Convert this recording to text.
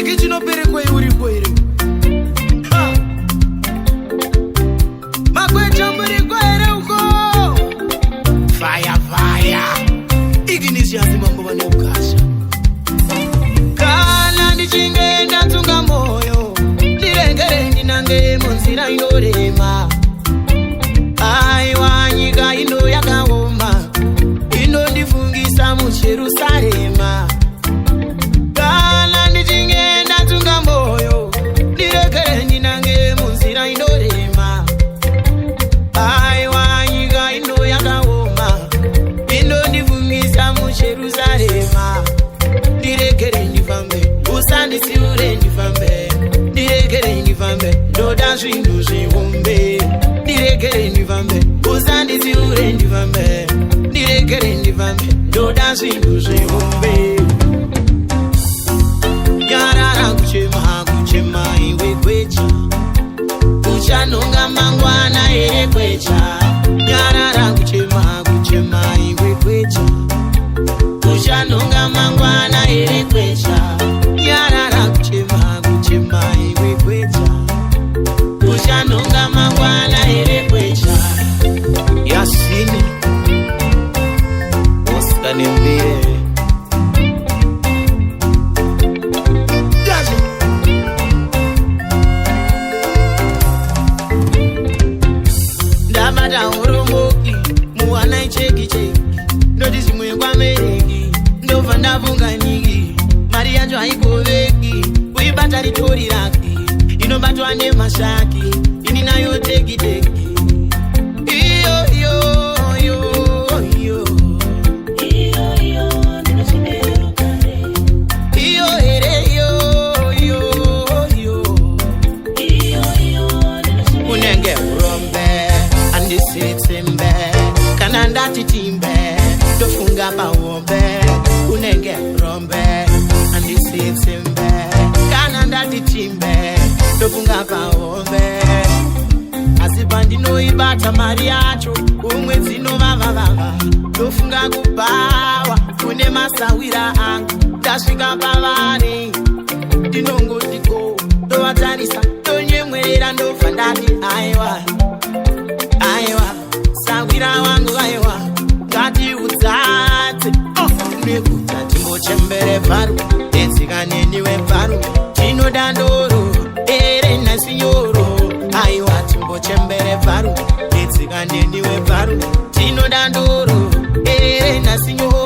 Iki chinoperekwa uri kwere. Makwecha muri kwere uko. Fire fire. Ignition mambo bane ukasha. Kana ndichinge ndatunga moyo. Ndirengere ndinange munzira inorema. Aiwa nyika ino yakaoma. Inondifungisa muJerusarema. Kana ndichinge ndatunga moyo. Ndirengere ndinange munzira inorema. Aiwa nyika ino yakaoma. Inondifungisa muJerusarema. Ndiregere ndifambe, usandisiure ndifambe. Ndiregere ndifambe, ndoda zvinhu zvihombe. Ndiregere ndifambe, usandisiure ndifambe. Ndiregere ndifambe, ndoda zvinhu zvihombe. Yarara kuchema kuchema iwe kwecha. Uchanonga mangwana here kwecha. Yarara kuchema kuchema iwe kwecha. Uchanonga mangwana here kwecha. Yarara kuchema kuchema iwe kwecha. Uchanonga mangwana here kwecha. Yasini Oscar Nembire Ndabata uromoki muwana icheki cheki. Ndoti zimwe kwa mereki. Ndova ndavunga nyiki. Mari yacho haikoveki. Kuibata ritori raki. Inobatwa nemashaki. Ini nayo teki teki. Iyo iyo iyo iyo. Iyo iyo ndinochimeru kare. Iyo here iyo iyo iyo. Iyo iyo ndinochimeru. Unenge urombe andisitsimbe. Kana ndati timbe ndofunga pahombe. Unenge urombe andisitsimbe. Kana ndati timbe ndofunga pahombe. Asi pandinoibata mari yacho umwe dzinovava. Ndofunga kubawa kune masawira angu. Ndasvika pavari ndinongotiko. Ndovatarisa ndonyemwerera ndobva ndati aiwa aiwa sawira wangu aiwa ngati udzadze. Nekuti timbochembere bharu tetsikane niwe bharu. Tinoda ndoro ere nasinyoro. Aiwa timbochembere bharu tetsikane niwe bharu. Tinoda ndoro ere nasinyoro.